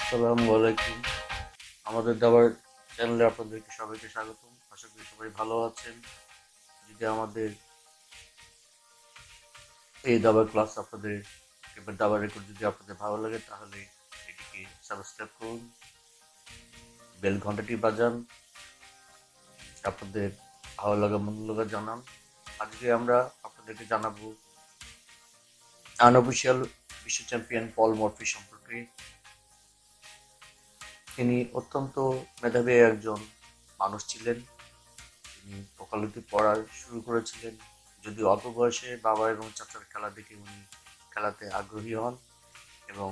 আসসালামু আলাইকুম। আমাদের দাবার চ্যানেলে আপনাদেরকে সবাইকে স্বাগতম। আশা করি সবাই ভালো আছেন। যদি আমাদের এই দাবার ক্লাস আপনাদের কিংবা দাবার রেকর্ড যদি আপনাদের ভালো লাগে তাহলে এটিকে সাবস্ক্রাইব করুন, বেল ঘন্টাটি বাজান, আপনাদের ভালো লাগা মন্দ লাগা জানান। আজকে আমরা আপনাদেরকে জানাবো আনঅফিসিয়াল বিশ্ব চ্যাম্পিয়ন পল মরফি সম্পর্কে। তিনি অত্যন্ত মেধাবী একজন মানুষ ছিলেন। তিনি ওকালতি পড়া শুরু করেছিলেন, যদিও অল্প বয়সে বাবা এবং চাচার খেলা দেখে উনি খেলাতে আগ্রহী হন এবং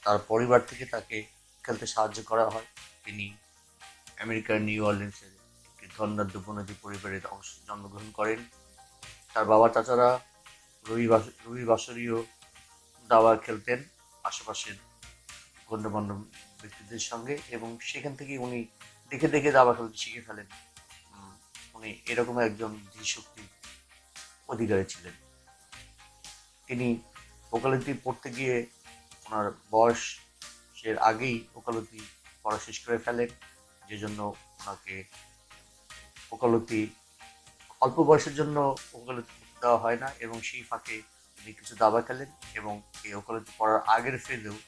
তার পরিবার থেকে তাকে খেলতে সাহায্য করা হয়। তিনি আমেরিকার নিউ অরলিন্সের একটি ধনাঢ্য বনেদি পরিবারের জন্মগ্রহণ করেন। তার বাবা চাচারা রবি বাসরীয় দাবা খেলতেন আশেপাশের গণ্যমান্য ব্যক্তিদের সঙ্গে, এবং সেখান থেকে উনি দেখে দেখে দাবা খেলতে শিখে ফেলেন। উনি এরকম একজন ধীশক্তি অধিকারী ছিলেন। তিনি ওকালতি পড়তে গিয়ে ওনার বয়সের আগেই ওকালতি পড়া শেষ করে ফেলেন, যে জন্য ওনাকে ওকালতি অল্প বয়সের জন্য ওকালতি দেওয়া হয় না, এবং সেই ফাঁকে উনি কিছু দাবা খেলেন এবং এই ওকালতি পড়ার আগের ফেজেও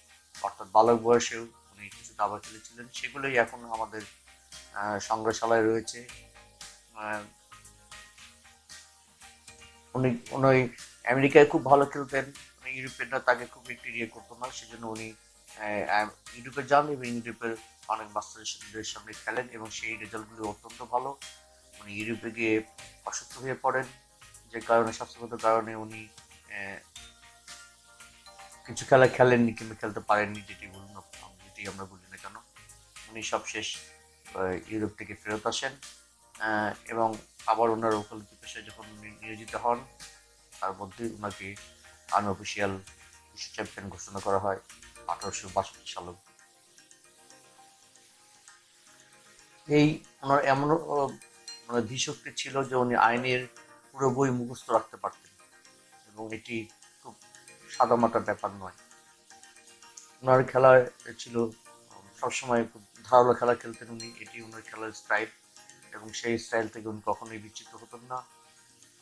অর্থাৎ বালক বয়সেও উনি কিছু দাবা খেলেছিলেন। সেগুলোই এখন আমাদের সংগ্রহশালায় রয়েছে। আহ, উনি আমেরিকায় খুব ভালো খেলতেন। ইউরোপিয়ানরা তাকে খুব একটি ইয়ে করতো না, সেজন্য উনি ইউরোপে যান এবং ইউরোপের অনেক মাস্টারদের সঙ্গে খেলেন এবং সেই রেজাল্টগুলি অত্যন্ত ভালো। উনি ইউরোপে গিয়ে অসুস্থ হয়ে পড়েন, যে কারণে স্বাস্থ্যগত কারণে উনি আহ, কিছু খেলা খেলেননি কিংবা খেলতে পারেননি, যেটি আমরা বলি না কেন। উনি সবশেষ ইউরোপ থেকে ফেরত আসেন এবং আবার ওনার ওকালতি পেশায় যখন উনি নিয়োজিত হন, তার মধ্যে ওনাকে আনঅফিসিয়াল বিশ্ব চ্যাম্পিয়ন ঘোষণা করা হয় 1862 সালে। এই ওনার এমন মানে ধীশক্তি ছিল যে উনি আইনের পুরো বই মুখস্থ রাখতে পারতেন, এবং এটি খুব সাদামাটা ব্যাপার নয়। ওনার খেলা ছিল সবসময় খুব ধারালো খেলা খেলতেন উনি, এটি ওনার খেলার স্টাইল, এবং সেই স্টাইল থেকে উনি কখনোই বিচ্যুত হতেন না।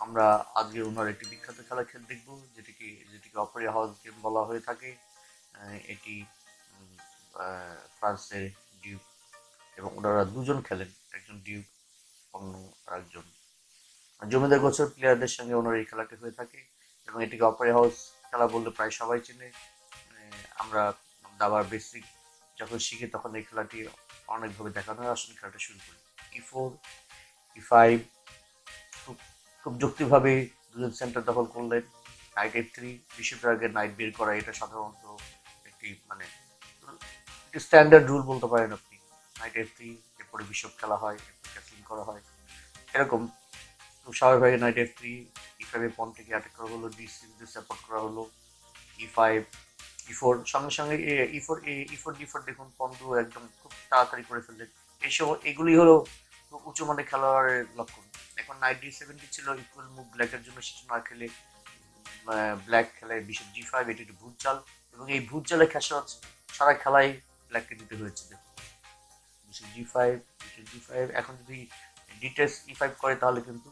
আমরা আজকে ওনার একটি বিখ্যাত খেলা দেখব, যেটিকে অপেরা হাউস গেম বলা হয়ে থাকে। এটি ফ্রান্সের ডিউক, এবং ওনারা দুজন খেলেন, একজন ডিউক অন্য আরেকজন জমিদার গোছের প্লেয়ারদের সঙ্গে ওনার এই খেলাটি হয়ে থাকে, এবং এটিকে অপেরা হাউস খেলা বললে প্রায় সবাই চেনে। আমরা দাবার বেসিক যখন শিখি তখন এই খেলাটি অনেকভাবে দেখানো হয়। আসলে খেলাটা শুরু করি। E4, E5, খুব খুব যুক্তিভাবে দুজন সেন্টার দখল করলেন। নাইট F3, বিশপের আগে নাইট বের করা, এটা সাধারণত একটি মানে একটি স্ট্যান্ডার্ড রুল বলতে পারেন আপনি। নাইট F3, এরপরে বিশপ খেলা হয়, এরপর ক্যাসলিং করা হয়, এরকম। খুব স্বাভাবিকভাবে নাইট F3, E5 এ পনটিকে অ্যাটাক করা হলো, D6 দিয়ে সাপোর্ট করা হলো, E5, E4 সঙ্গে সঙ্গে E4 D4 দেখুন পন্দ একদম খুব তাড়াতাড়ি করে ফেললেন। এগুলি হলো খুব উঁচু মানের খেলোয়াড়ের লক্ষণ। এখন নাইট D7 ছিল ইকুয়াল মুভ ব্ল্যাকের জন্য, সেটা না খেলে ব্ল্যাক খেলে বিশপ G5, এটি একটি ভূত চাল, এবং এই ভূত চালে খেসারত সারা খেলায় ব্ল্যাককে দিতে হয়েছে। দেখুন বিশপ G5, বিশপ G5, এখন যদি ডিটেলস E5 করে তাহলে কিন্তু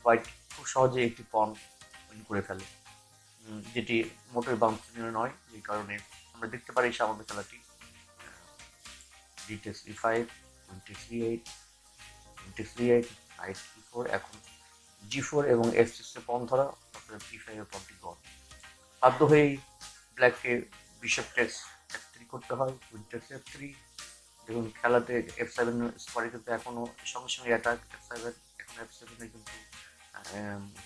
হোয়াইট খুব সহজে একটি পন উইন করে ফেলে, যেটি মোটের বাঞ্ছনীয় নয়। যে কারণে আমরা দেখতে পারি সামান্য খেলাটি ডিটেক্স E5, queen takes E8, night E4, এখন G4 এবং F6 এ পন ধরা, অর্থাৎ E5 এর পনটি গড়। বাধ্য হয়েই ব্ল্যাককে বিশপ টেক্স F3 করতে হয়, কুইন টেক্স F3। দেখুন খেলাতে F7 স্কোয়ারে কিন্তু এখনো সঙ্গে সঙ্গে অ্যাটাক F7, এখন F7 এ কিন্তু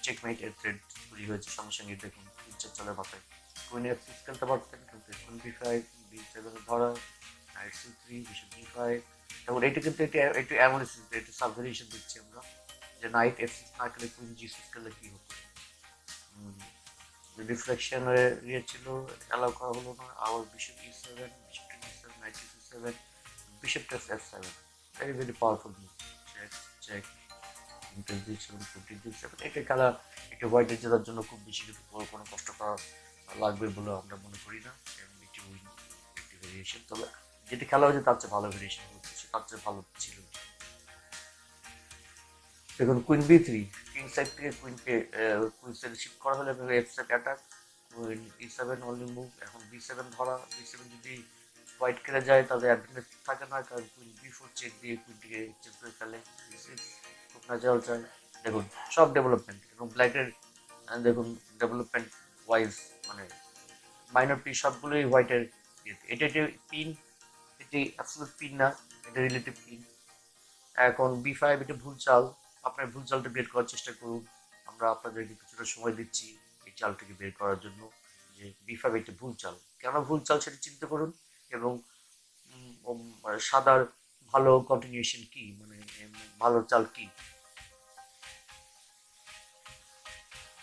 চেকমেট এর থ্রেড তৈরি হয়েছে সঙ্গে সঙ্গে। দেখুন পিকচার চলে মাথায়, কুইন F6 খেলতে পারতেন, কিন্তু কুইন B5, B7 ধরা, নাইট C3, বিশপ G5। এবং এটা কিন্তু একটু অ্যানালিসিস, একটু সাবভারিয়েশন দিচ্ছি আমরা, যে নাইট F6 না খেলে কুইন G6 খেললে কি হতো। রিফ্লেকশন ইয়ে ছিল, অ্যালাউ করা হলো না। আবার bishop E7, bishop D7, knight C7, bishop takes F7, very very powerful move. Check check, এটা খেলা একটু হোয়াইটের জেতার জন্য খুব বেশি কিছু কোনো কষ্ট করা লাগবে বলে আমরা মনে করি না, এবং এটি উইন ভেরিয়েশন, তবে যেটি খেলা হয়েছে তার চেয়ে ভালো ভেরিয়েশন হচ্ছে, তার চেয়ে ভালো ছিল। দেখুন কুইন বি3, কিং সাইড থেকে কুইন সাইড শিফট করা হলে এফ7 অ্যাটাক, কুইন ই7 অনলি মুভ। এখন বি7 ধরা, বি7 যদি হোয়াইট খেলে যায় তাহলে অ্যাডভান্টেজ থাকে না, কারণ কুইন বি4 চেক দিয়ে কুইনটিকে চেক করে ফেলে। খুব ন্যাচারাল চাই। দেখুন সব ডেভেলপমেন্ট এবং ব্ল্যাকের দেখুন ডেভেলপমেন্ট ওয়াইজ মানে মাইনর পিস সবগুলোই হোয়াইটের। এটা একটি পিন, এটি অ্যাবসলিউট পিন না, এটা রিলেটিভ পিন। এখন বি5 এটা ভুল চাল, আপনার ভুল চালটা বের করার চেষ্টা করুন। আমরা আপনাদেরকে কিছুটা সময় দিচ্ছি এই চালটিকে বের করার জন্য, যে বি5 একটা ভুল চাল, কেন ভুল চাল সেটা চিন্তা করুন। এবং সাদার ভালো কন্টিনিউশন কি, মানে ভালো চাল কি।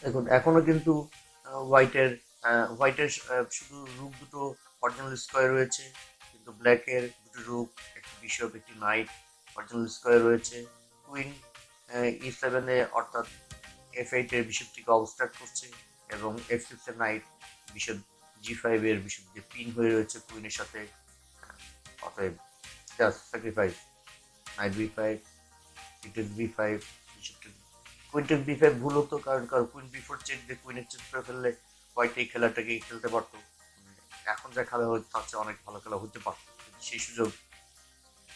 দেখুন এখনো কিন্তু হোয়াইটের হোয়াইটের শুধু রুক দুটো অরিজিনাল স্কোয়ার রয়েছে, কিন্তু ব্ল্যাকের দুটো রুক, একটি বিশপ একটি নাইট অরিজিনাল স্কোয়ার রয়েছে। কুইন ই7 অর্থাৎ এফ8 এর বিশপটিকে অবস্ট্রাক্ট করছে, এবং এফ6 এর নাইট বিশপ জি5 এর বিশপ যে পিন হয়ে রয়েছে কুইনের সাথে, অতএব just sacrifice knight B five, take B five, queen take B five ভুল হতো, কারণ কুইন বি4 চেক দিয়ে কুইনের চেক করে ফেললে হোয়াইট এই খেলাটাকে খেলতে পারতো। এখন যা খেলা হচ্ছে তার চেয়ে অনেক ভালো খেলা হতে পারতো, সেই সুযোগ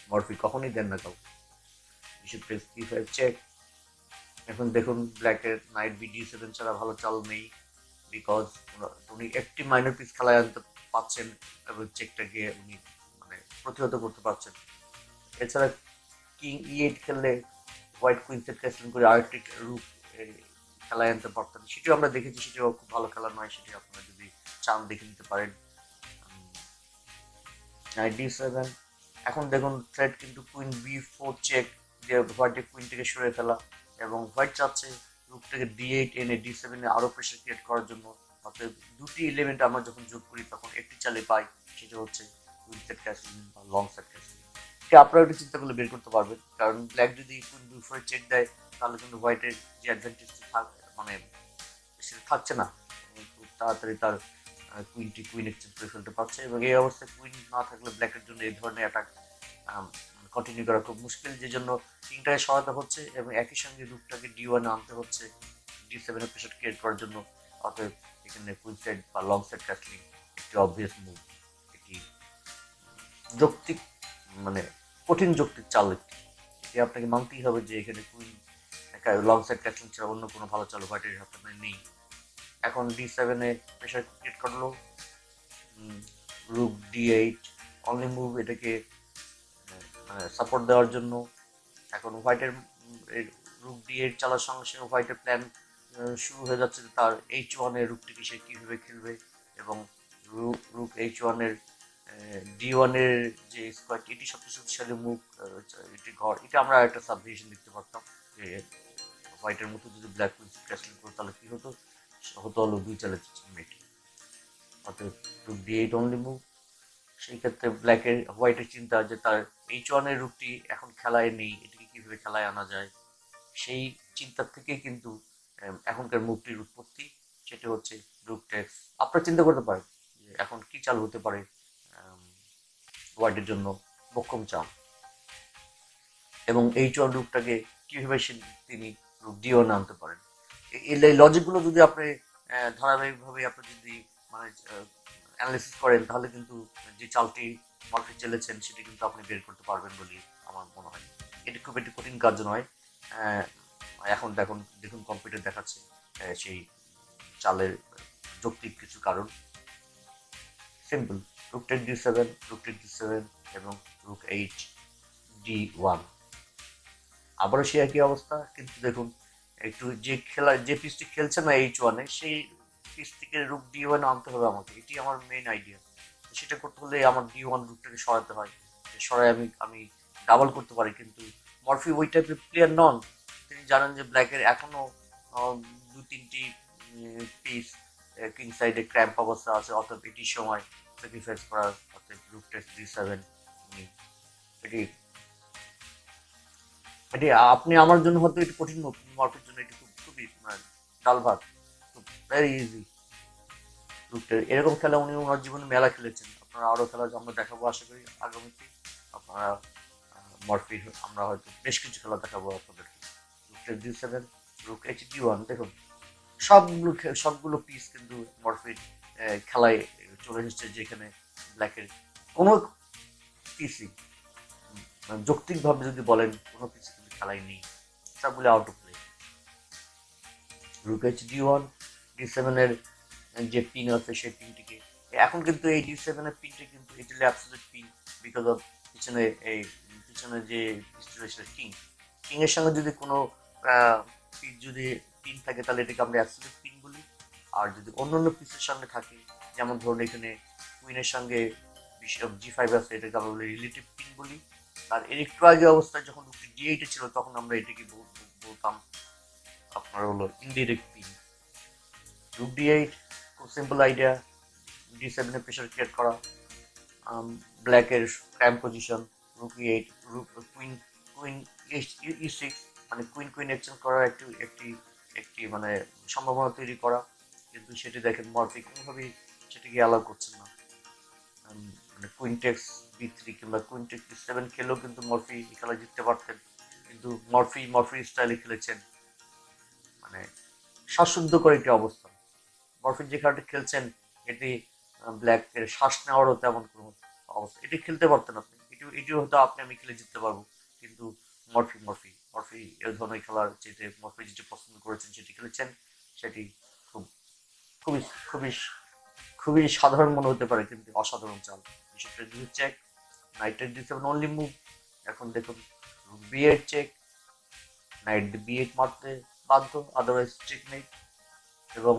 মরফি কখনোই দেন না কাউকে। Bishop take B five check. এখন দেখুন ব্ল্যাকের নাইট বি ডি7 ছাড়া ভালো চাল নেই, বিকজ উনি একটি মাইনর পিস খেলায় আনতে পারছেন এবং চেকটাকে উনি মানে প্রতিহত করতে পারছেন। এছাড়া কিং ই8 খেললে হোয়াইট কুইন সেট ক্যাসেল করে আরেকটি রূপ খেলায় আনতে পারতেন, সেটিও আমরা দেখেছি, সেটিও খুব ভালো খেলা নয়, সেটি আপনারা যদি চান দেখে নিতে পারেন। নাইট ডি7। এখন দেখুন থ্রেড কিন্তু কুইন বি4 চেক দিয়ে হোয়াইটের কুইনটাকে সরে ফেলা, এবং হোয়াইট চাচ্ছে রুকটাকে ডি8 এনে ডি7 এ আরো প্রেশার ক্রিয়েট করার জন্য। অর্থাৎ দুটি এলিমেন্ট আমরা যখন যোগ করি তখন একটি চালে পাই, সেটা হচ্ছে কুইন সেট ক্যাসেল বা লং সেট ক্যাসেল। আপনারা একটু চিন্তা করলে বের করতে পারবেন, কারণ ব্ল্যাক যদি কুইন বি4 চেক দেয় তাহলে কিন্তু হোয়াইটের যে অ্যাডভান্টেজ মানে সেটা থাকছে না, খুব তাড়াতাড়ি তার কুইন এক্সচেঞ্জ করে ফেলতে পারছে, এবং এই অবস্থায় কুইন না থাকলে ব্ল্যাকের জন্য এই ধরনের অ্যাটাক কন্টিনিউ করা খুব মুশকিল, যে জন্য কিংটাকে সহায়তা হচ্ছে, এবং একই সঙ্গে রুকটাকে ডি1 আনতে হচ্ছে ডি7 এর প্রেশার ক্রিয়েট করার জন্য। অতএব এখানে কুইন সাইড বা লং সাইড ক্যাসলিং একটি অবভিয়াস মুভ, একটি যৌক্তিক মানে কঠিন যৌক্তিক চাল একটি, এটি আপনাকে মানতেই হবে যে এখানে কুইন লং সাইড ক্যাসলিং ছাড়া অন্য কোনো ভালো চাল হোয়াইটের হাতে নেই। এখন ডি7 এ প্রেশার ক্রিয়েট করলো, রুক ডি8 অনলি মুভ, এটাকে সাপোর্ট দেওয়ার জন্য। এখন হোয়াইটের রুক ডি8 চালার সঙ্গে সঙ্গে হোয়াইটের প্ল্যান শুরু হয়ে যাচ্ছে যে তার এইচ1 এর রুকটিকে সে কীভাবে খেলবে, এবং রুক এইচ1 এর ডি1 এর যে স্কোয়াড, এটি সবচেয়ে শক্তিশালী মুভ, এটি ঘর, এটা আমরা একটা সাবডিভিশন দেখতে পারতাম যে হোয়াইটের মতো যদি ব্ল্যাক কুইন ক্যাসলিং করতো তাহলে কি হতো, হলো দুই চালের মেট, অর্থাৎ রুক ডি8 অনলি মুভ। সেই ক্ষেত্রে ব্ল্যাকের হোয়াইটের চিন্তা যে তার এইচ1 এর রুকটি এখন খেলায় নেই, এটিকে কিভাবে খেলায় আনা যায়, সেই চিন্তার থেকেই কিন্তু এখনকার মুভটির উৎপত্তি, সেটি হচ্ছে রুক টেক্স। আপনারা চিন্তা করতে পারেন যে এখন কি চাল হতে পারে হোয়াইটের জন্য মোক্ষম চাল, এবং এইচ1 রুকটাকে কিভাবে তিনি রুক ডি1 আনতে পারেন। এই লজিকগুলো যদি আপনি ধারাবাহিকভাবে আপনি যদি মানে অ্যানালিসিস করেন তাহলে কিন্তু যে চালটি মার্কেট চলেছেন সেটি কিন্তু আপনি বের করতে পারবেন বলে আমার মনে হয়। এটি খুব একটি কঠিন কাজ নয়। এখন দেখুন কম্পিউটার দেখাচ্ছে সেই চালের যৌক্তিক কিছু কারণ। সিম্পল, রুক টেক ডি7, রুক টেক ডি7 এবং রুক এইচ ডি1। আবারও সেই একই অবস্থা, কিন্তু দেখুন একটু যে পিসটি খেলছে না এইচ1 এ, সেই পিস থেকে রুক ডি1 আনতে হবে আমাকে, এটি আমার মেইন আইডিয়া। সেটা করতে হলে আমার ডি1 রুকটাকে সরাতে হয়, সরাই আমি ডাবল করতে পারি, কিন্তু মরফি ওই টাইপের প্লেয়ার নন। তিনি জানেন যে ব্ল্যাকের এখনো দু তিনটি পিস কিং সাইডে ক্র্যাম্প অবস্থা আছে, অর্থাৎ এটির সময় স্যাক্রিফাইস করার, অর্থাৎ রুক টেক ডি7। এটি আপনি আমার জন্য হয়তো এটি কঠিন, মরফির জন্য এটি খুবই ডাল ভাত, খুব ভেরি ইজি। এরকম খেলা উনি ওনার জীবনে মেলা খেলেছেন। আপনারা আরও খেলা আমরা দেখাবো আশা করি আগামীতে। আপনারা মরফির আমরা হয়তো বেশ কিছু খেলা দেখাবো আপনাদেরকে। রুক D7, রুক HD1, দেখুন সবগুলো পিস কিন্তু মরফির খেলায় চলে এসেছে, যেখানে ব্ল্যাকের কোনো পিসি যৌক্তিকভাবে যদি বলেন কোনো পিসি কিন্তু খেলায় নেই, সবগুলো out of play. রুক HD1 D7 এর যে পিন আছে সেই পিনটিকে এখন কিন্তু এই D7 এর পিনটি কিন্তু এটি অ্যাবসলিউট পিন, বিকজ অফ পিছনে যে কিং এর সঙ্গে যদি কোনো যদি পিন থাকে তাহলে এটাকে আমরা অ্যাবসলিউট পিন বলি। আর যদি অন্যান্য পিসের সঙ্গে থাকে, যেমন ধরুন এখানে কুইনের সঙ্গে G5 আছে, এটাকে আমরা বলি রিলেটিভ পিন বলি। আর এর একটু আগে অবস্থায় যখন D8 ছিল তখন আমরা এটাকে বলতাম আপনার হলো ইনডিরেক্ট পিন। রুক D8 খুব সিম্পল আইডিয়া, D7 এ প্রেশার ক্রিয়েট করা, ব্ল্যাকের crime position, rook E8, rook queen E6, মানে কুইন এক্সচেঞ্জ করার একটি মানে সম্ভাবনা তৈরি করা, কিন্তু সেটি দেখেন মরফি কোনোভাবেই সেটিকে অ্যালাউ করছেন না। মানে কুইন টেক্স B3 কিংবা কুইন টেক্স B7 খেলেও কিন্তু মরফি এই খেলা জিততে পারতেন, কিন্তু মরফি স্টাইলে খেলেছেন, মানে শ্বাসরুদ্ধকর একটি অবস্থা। মরফিন যে খেলাটি খেলছেন এটি ব্ল্যাকের শ্বাস নেওয়ারও তেমন কোনো অবস্থা, এটি খেলতে পারতেন আপনি, এটি হয়তো আমি খেলে জিততে পারবো, কিন্তু মরফি এই ধরনের খেলার যেতে মরফি যেটি পছন্দ করেছেন সেটি খেলেছেন, সেটি খুব খুবই খুবই খুবই সাধারণ মনে হতে পারে, কিন্তু অসাধারণ চাল। বিশেষ করে চেক, নাইটের D7 অনলি মুভ। এখন দেখুন B8 চেক, নাইট B8 মারতে বাধ্য, আদারওয়াইজ চেক নেই, এবং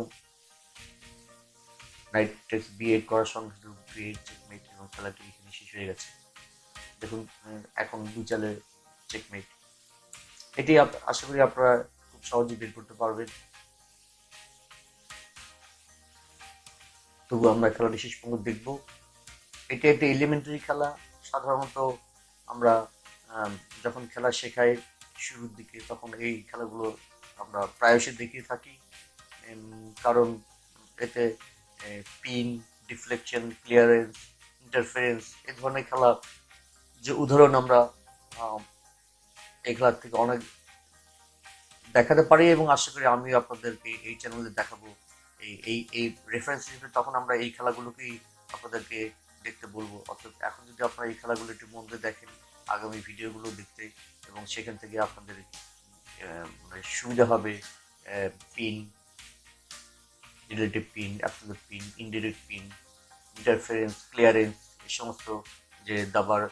নাইট টেক্স B8 করার সঙ্গে B8 চেকমেট, এবং খেলাটি এখানে শেষ হয়ে গেছে। দেখুন এখন দুই চালে চেকমেট। এটি আশা করি আপনারা খুব সহজেই বের করতে পারবেন। তবু আমরা খেলাটি শেষ পর্যন্ত দেখব। এটি একটি এলিমেন্টারি খেলা, সাধারণত আমরা যখন খেলা শেখাই শুরুর দিকে তখন এই খেলাগুলো আমরা প্রায়শই দেখিয়ে থাকি, কারণ এতে পিন, ডিফ্লেকশন, ক্লিয়ারেন্স, ইন্টারফারেন্স এই ধরনের খেলা যে উদাহরণ আমরা এই খেলার থেকে অনেক দেখাতে পারি, এবং আশা করি আমিও আপনাদেরকে এই চ্যানেলে দেখাবো এই রেফারেন্স হিসেবে। তখন আমরা এই খেলাগুলোকেই আপনাদেরকে দেখতে বলবো। অর্থাৎ এখন যদি আপনারা এই খেলাগুলো একটু মন দিয়ে দেখেন আগামী ভিডিওগুলো দেখতে, এবং সেখান থেকে আপনাদের মানে সুবিধা হবে pin, relative pin, absolute pin, indirect pin, interference, clearance, এই সমস্ত যে দাবার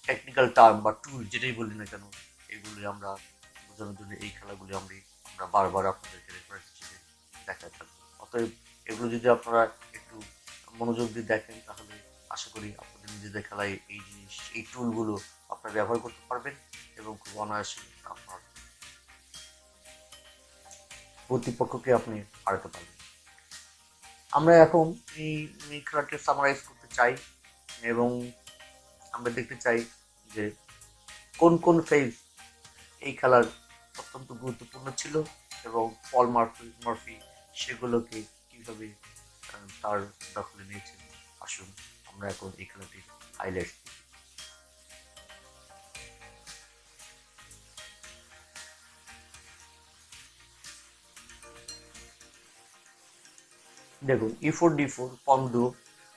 টেকনিক্যাল টার্ম বা টুল যেটাই বলি না কেন, এগুলি আমরা বোঝানোর জন্য এই খেলাগুলি আমরা বারবার আপনাদেরকে রেফারেন্স হিসেবে দেখাতে থাকবো। অতএব এগুলো যদি আপনারা একটু মনোযোগ দিয়ে দেখেন তাহলে আশা করি আপনাদের নিজেদের খেলায় এই টুলগুলো আপনারা ব্যবহার করতে পারবেন, এবং খুব অনায়াসে আপনার প্রতিপক্ষকে আপনি হারাতে পারবেন। আমরা এখন এই খেলাটি সামারাইজ করতে চাই, এবং আমরা দেখতে চাই যে কোন ফেজ এই খেলার অত্যন্ত গুরুত্বপূর্ণ ছিল, এবং পল মার্ফি সেগুলোকে কিভাবে তার দখলে নিয়েছেন। আসুন আমরা এখন এই খেলাটির হাইলাইটস দেখি। দেখুন E4 D4 পম ডুও,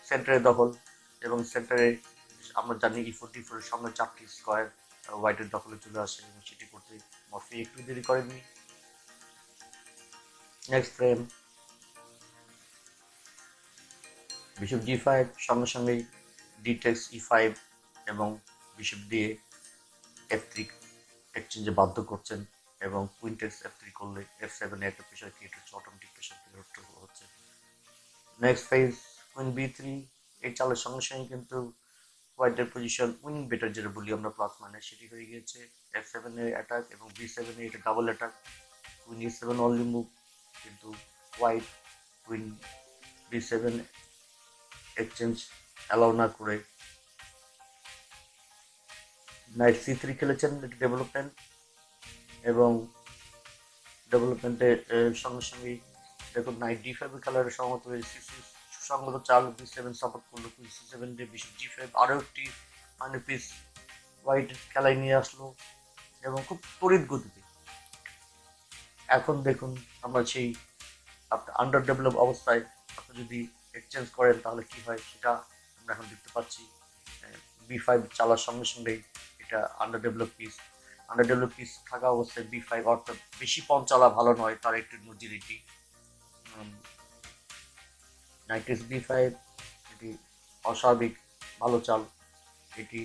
সেন্টারে দখল, এবং সেন্টারে আমরা জানি E4 D4 এর সামনে 4টি স্কোয়ার হোয়াইটের দখলে চলে আসে, এবং সেটি করতে মরফি একটু দেরি করেননি। নেক্সট ফ্রেম বিশপ D5, সঙ্গে সঙ্গেই ডি টেক্স E5, এবং বিশপ দিয়ে F3 এক্সচেঞ্জে বাধ্য করছেন, এবং কুইন টেক্স F3 করলে F7 এ একটা প্রেশার ক্রিয়েট হচ্ছে, অটোমেটিক প্রেশার ক্রিয়েট হচ্ছে। নেক্সট ফেজ কুইন B3, এই চালের সঙ্গে সঙ্গে কিন্তু হোয়াইটের পজিশন উইনিং বেটার যেটা বলি আমরা প্লাস মানে সেটি হয়ে গিয়েছে। F7 এর অ্যাটাক এবং B7 এ এটা double attack, queen E7 only move, কিন্তু white queen B7 exchange allow না করে নাইট C3 খেলেছেন ডেভেলপমেন্ট, এবং ডেভেলপমেন্টের সঙ্গে সঙ্গে দেখুন নাইট D5 খেলার সহমত হয়ে সঙ্গত চাল B7 সাপোর্ট করলো, কুইন C7 দিয়ে বিশপ G5 আরও একটি মানে পিস হোয়াইট খেলায় নিয়ে আসলো এবং খুব তড়িৎ গতিতে। এখন দেখুন আমরা সেই আপনার আন্ডার ডেভেলপ অবস্থায় আপনি যদি এক্সচেঞ্জ করেন তাহলে কি হয় সেটা আমরা এখন দেখতে পাচ্ছি। B5 চালার সঙ্গে সঙ্গেই এটা আন্ডার ডেভেলপ পিস থাকা অবস্থায় B5 অর্থাৎ বেশি পণ চালা ভালো নয়, তার একটি নজির নাইট B5 এটি অস্বাভাবিক ভালো চাল। এটি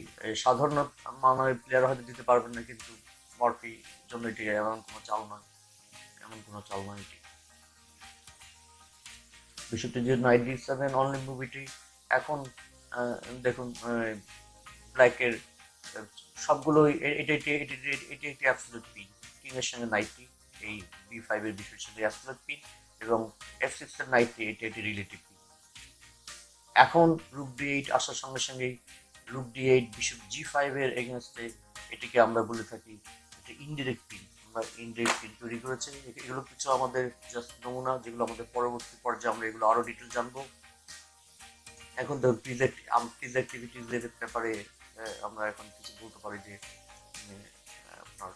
সাধারণ মানের প্লেয়ার হয়তো দিতে পারবেন না, কিন্তু মরফি জন্য এটি এমন কোনো চাল নয় এটি। বিষয়টি যে নাইট D7 অনলি মুভিটি এখন দেখুন ব্ল্যাকের সবগুলো এটি একটি অ্যাবসলিউট পিন, কিংয়ের সঙ্গে নাইটটি এই B5 এর বিষয়ের সঙ্গে অ্যাবসলিউট পিন এবং F6 এর নাইটটি এটি একটি রিলেটিভ পিন। এখন রুক D8 আসার সঙ্গে সঙ্গেই রুক D8 বিশপ G5 এর এগেনস্টে এটিকে আমরা বলে থাকি এটা ইনডিরেক্ট পিন। আমরা ইনডিরেক্ট পিন তৈরি করেছি। এগুলো কিছু আমাদের জাস্ট নমুনা, যেগুলো আমাদের পরবর্তী পর্যায়ে আমরা এগুলো আরো ডিটেল জানবো। এখন তো পিজ অ্যাক্টিভিটিজের ব্যাপারে আমরা এখন কিছু বলতে পারি যে আপনার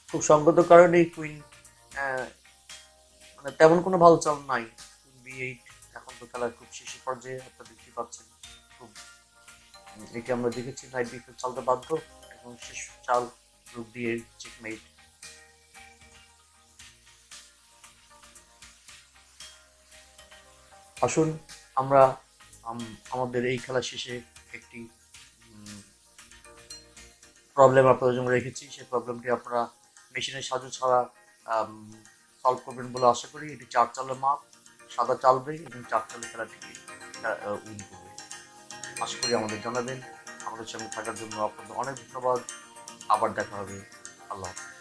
খুব সঙ্গত কারণেই কুইন মানে তেমন কোনো ভালো চাল নাই। কুইন B8 এখন তো খেলার খুব শেষ পর্যায়ে আপনারা দেখতে পাচ্ছেন। খুব এটি আমরা দেখেছি নাইট B5 চালতে বাধ্য এবং শেষ চাল রুক D8 চেকমেট। আসুন আমরা আমাদের এই খেলা শেষে একটি প্রবলেম আপনাদের জন্য রেখেছি। সেই প্রবলেমটি আপনারা মেশিনের সাহায্য ছাড়া সলভ করবেন বলে আশা করি। এটি 4 চালের মাপ, সাদা চালবে এবং 4 চালের খেলাটিকে উইন করবে। আশা করি আমাদের জানাবেন। আমাদের সঙ্গে থাকার জন্য আপনাদের অনেক ধন্যবাদ। আবার দেখা হবে। আল্লাহ হাফেজ।